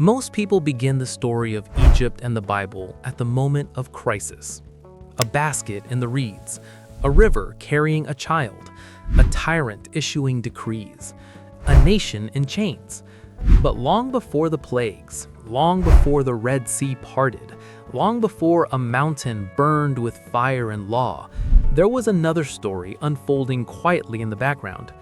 Most people begin the story of Egypt and the Bible at the moment of crisis. A basket in the reeds, a river carrying a child, a tyrant issuing decrees, a nation in chains. But long before the plagues, long before the Red Sea parted, long before a mountain burned with fire and law, there was another story unfolding quietly in the background.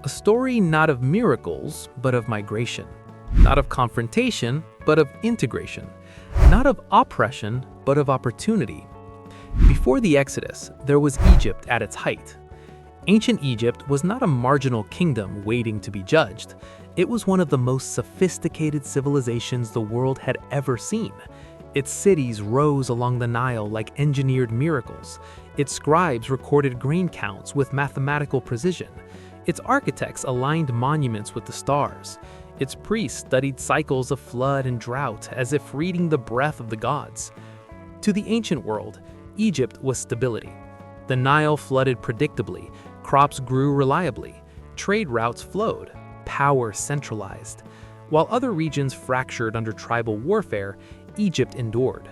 A story not of miracles, but of migration. Not of confrontation, but of integration. Not of oppression, but of opportunity. Before the Exodus, there was Egypt at its height. Ancient Egypt was not a marginal kingdom waiting to be judged. It was one of the most sophisticated civilizations the world had ever seen. Its cities rose along the Nile like engineered miracles. Its scribes recorded grain counts with mathematical precision. Its architects aligned monuments with the stars. Its priests studied cycles of flood and drought as if reading the breath of the gods. To the ancient world, Egypt was stability. The Nile flooded predictably, crops grew reliably, trade routes flowed, power centralized. While other regions fractured under tribal warfare, Egypt endured.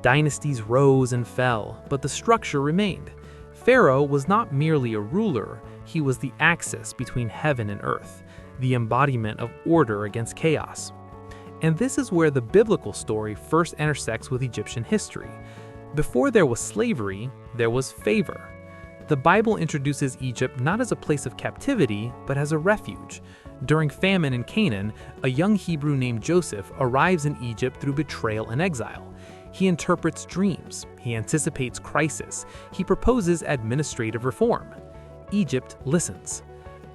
Dynasties rose and fell, but the structure remained. Pharaoh was not merely a ruler, he was the axis between heaven and earth, the embodiment of order against chaos. And this is where the biblical story first intersects with Egyptian history. Before there was slavery, there was favor. The Bible introduces Egypt not as a place of captivity, but as a refuge. During famine in Canaan, a young Hebrew named Joseph arrives in Egypt through betrayal and exile. He interprets dreams, he anticipates crisis, he proposes administrative reform. Egypt listens.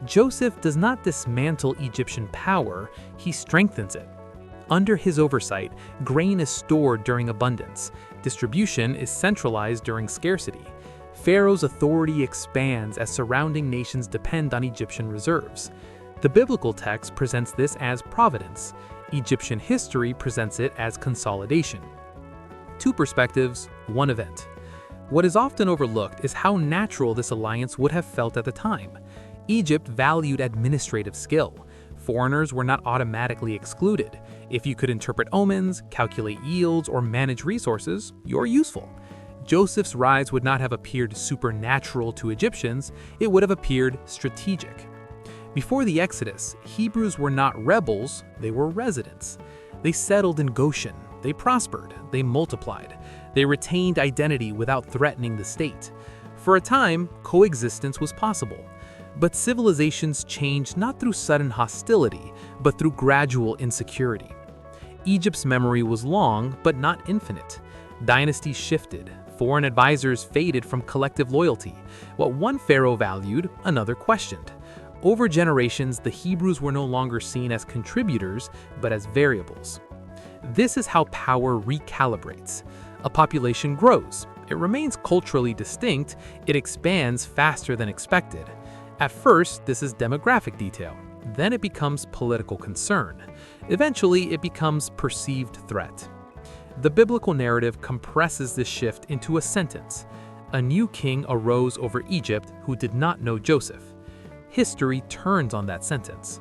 Joseph does not dismantle Egyptian power, he strengthens it. Under his oversight, grain is stored during abundance. Distribution is centralized during scarcity. Pharaoh's authority expands as surrounding nations depend on Egyptian reserves. The biblical text presents this as providence. Egyptian history presents it as consolidation. Two perspectives, one event. What is often overlooked is how natural this alliance would have felt at the time. Egypt valued administrative skill. Foreigners were not automatically excluded. If you could interpret omens, calculate yields, or manage resources, you're useful. Joseph's rise would not have appeared supernatural to Egyptians, it would have appeared strategic. Before the Exodus, Hebrews were not rebels, they were residents. They settled in Goshen, they prospered, they multiplied, they retained identity without threatening the state. For a time, coexistence was possible. But civilizations changed not through sudden hostility, but through gradual insecurity. Egypt's memory was long, but not infinite. Dynasties shifted. Foreign advisors faded from collective loyalty. What one pharaoh valued, another questioned. Over generations, the Hebrews were no longer seen as contributors, but as variables. This is how power recalibrates. A population grows. It remains culturally distinct. It expands faster than expected. At first, this is demographic detail. Then it becomes political concern. Eventually, it becomes perceived threat. The biblical narrative compresses this shift into a sentence. A new king arose over Egypt who did not know Joseph. History turns on that sentence.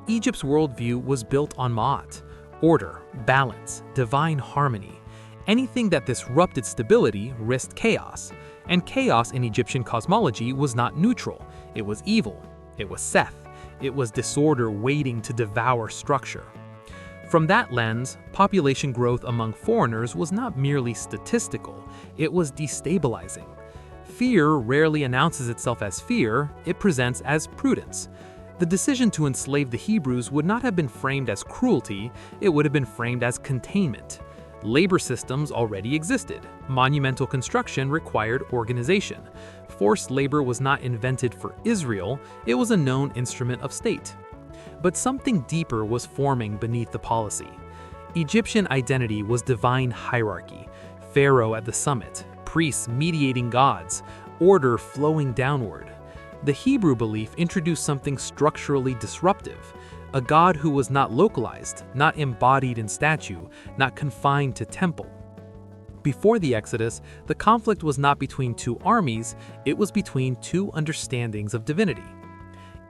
Egypt's worldview was built on Ma'at, order, balance, divine harmony. Anything that disrupted stability risked chaos. And chaos in Egyptian cosmology was not neutral. It was evil. It was Seth. It was disorder waiting to devour structure. From that lens, population growth among foreigners was not merely statistical, it was destabilizing. Fear rarely announces itself as fear, it presents as prudence. The decision to enslave the Hebrews would not have been framed as cruelty, it would have been framed as containment. Labor systems already existed. Monumental construction required organization. Forced labor was not invented for Israel, it was a known instrument of state. But something deeper was forming beneath the policy. Egyptian identity was divine hierarchy, pharaoh at the summit, priests mediating gods, order flowing downward. The Hebrew belief introduced something structurally disruptive. A God who was not localized, not embodied in statue, not confined to temple. Before the Exodus, the conflict was not between two armies, it was between two understandings of divinity.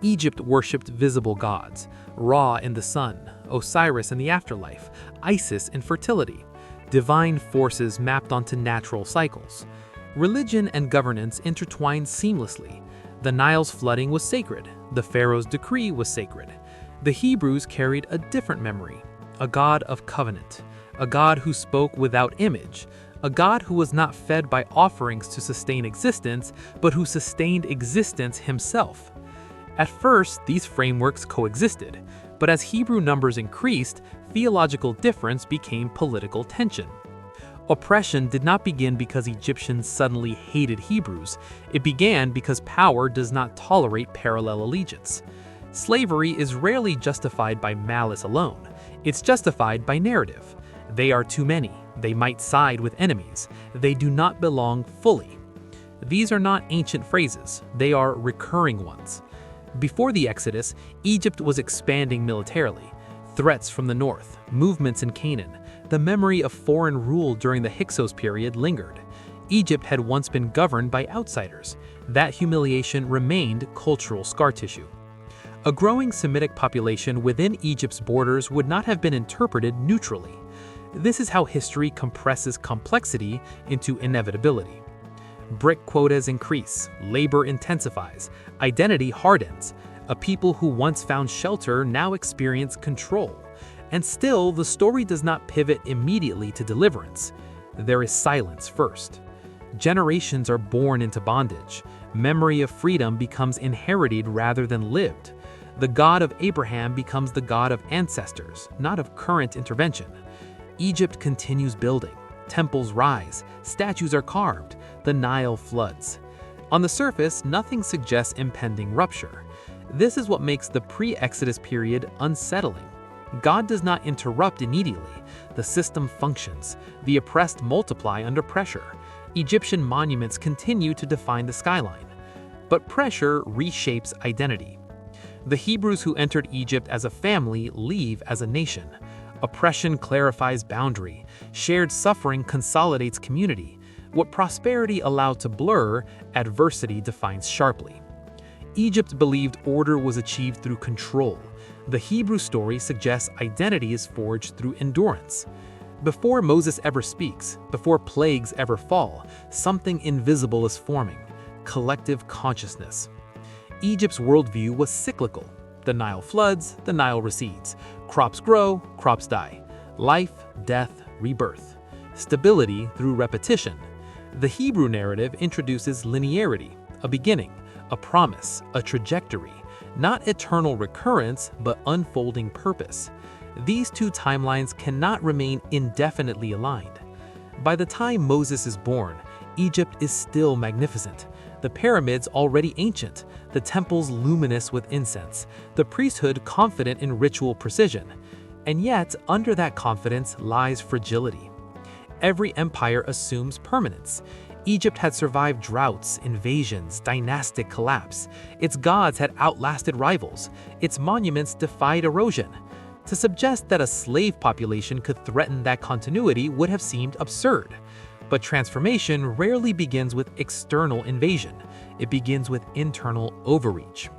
Egypt worshipped visible gods, Ra in the sun, Osiris in the afterlife, Isis in fertility. Divine forces mapped onto natural cycles. Religion and governance intertwined seamlessly. The Nile's flooding was sacred. The pharaoh's decree was sacred. The Hebrews carried a different memory, a God of covenant, a God who spoke without image, a God who was not fed by offerings to sustain existence, but who sustained existence himself. At first, these frameworks coexisted, but as Hebrew numbers increased, theological difference became political tension. Oppression did not begin because Egyptians suddenly hated Hebrews. It began because power does not tolerate parallel allegiance. Slavery is rarely justified by malice alone. It's justified by narrative. They are too many. They might side with enemies. They do not belong fully. These are not ancient phrases. They are recurring ones. Before the Exodus, Egypt was expanding militarily. Threats from the north, movements in Canaan, the memory of foreign rule during the Hyksos period lingered. Egypt had once been governed by outsiders. That humiliation remained cultural scar tissue. A growing Semitic population within Egypt's borders would not have been interpreted neutrally. This is how history compresses complexity into inevitability. Brick quotas increase, labor intensifies, identity hardens. A people who once found shelter now experience control. And still, the story does not pivot immediately to deliverance. There is silence first. Generations are born into bondage. Memory of freedom becomes inherited rather than lived. The God of Abraham becomes the God of ancestors, not of current intervention. Egypt continues building. Temples rise. Statues are carved. The Nile floods. On the surface, nothing suggests impending rupture. This is what makes the pre-Exodus period unsettling. God does not interrupt immediately. The system functions. The oppressed multiply under pressure. Egyptian monuments continue to define the skyline. But pressure reshapes identity. The Hebrews who entered Egypt as a family leave as a nation. Oppression clarifies boundary. Shared suffering consolidates community. What prosperity allowed to blur, adversity defines sharply. Egypt believed order was achieved through control. The Hebrew story suggests identity is forged through endurance. Before Moses ever speaks, before plagues ever fall, something invisible is forming: collective consciousness. Egypt's worldview was cyclical. The Nile floods, the Nile recedes. Crops grow, crops die. Life, death, rebirth. Stability through repetition. The Hebrew narrative introduces linearity, a beginning, a promise, a trajectory, not eternal recurrence, but unfolding purpose. These two timelines cannot remain indefinitely aligned. By the time Moses is born, Egypt is still magnificent. The pyramids already ancient, the temples luminous with incense, the priesthood confident in ritual precision. And yet, under that confidence lies fragility. Every empire assumes permanence. Egypt had survived droughts, invasions, dynastic collapse. Its gods had outlasted rivals. Its monuments defied erosion. To suggest that a slave population could threaten that continuity would have seemed absurd. But transformation rarely begins with external invasion. It begins with internal overreach.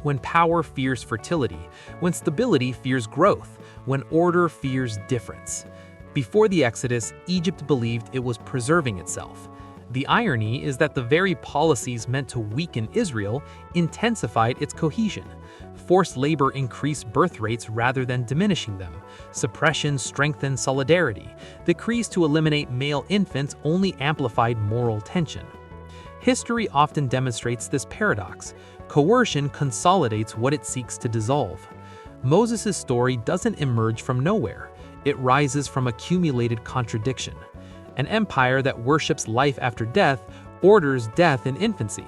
When power fears fertility, when stability fears growth, when order fears difference. Before the Exodus, Egypt believed it was preserving itself. The irony is that the very policies meant to weaken Israel intensified its cohesion. Forced labor increased birth rates rather than diminishing them. Suppression strengthened solidarity. Decrees to eliminate male infants only amplified moral tension. History often demonstrates this paradox. Coercion consolidates what it seeks to dissolve. Moses' story doesn't emerge from nowhere. It rises from accumulated contradiction. An empire that worships life after death orders death in infancy.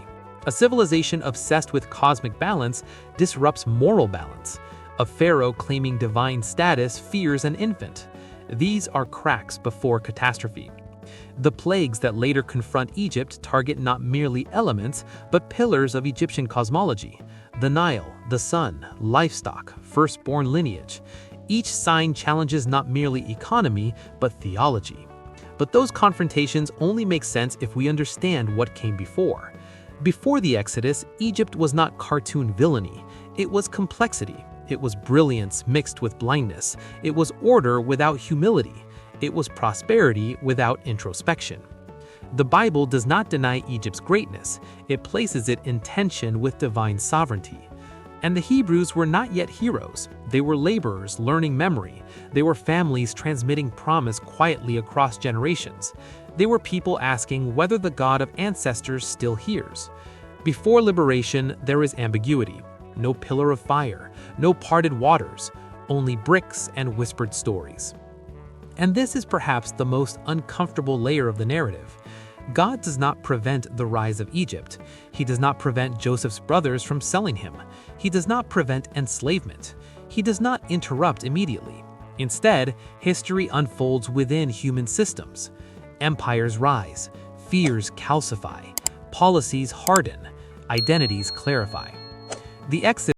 A civilization obsessed with cosmic balance disrupts moral balance. A pharaoh claiming divine status fears an infant. These are cracks before catastrophe. The plagues that later confront Egypt target not merely elements, but pillars of Egyptian cosmology: the Nile, the sun, livestock, firstborn lineage. Each sign challenges not merely economy, but theology. But those confrontations only make sense if we understand what came before. Before the Exodus, Egypt was not cartoon villainy. It was complexity. It was brilliance mixed with blindness. It was order without humility. It was prosperity without introspection. The Bible does not deny Egypt's greatness. It places it in tension with divine sovereignty. And the Hebrews were not yet heroes. They were laborers learning memory. They were families transmitting promise quietly across generations. They were people asking whether the God of ancestors still hears. Before liberation, there is ambiguity. No pillar of fire, no parted waters, only bricks and whispered stories. And this is perhaps the most uncomfortable layer of the narrative. God does not prevent the rise of Egypt. He does not prevent Joseph's brothers from selling him. He does not prevent enslavement. He does not interrupt immediately. Instead, history unfolds within human systems. Empires rise, fears calcify, policies harden, identities clarify. The exit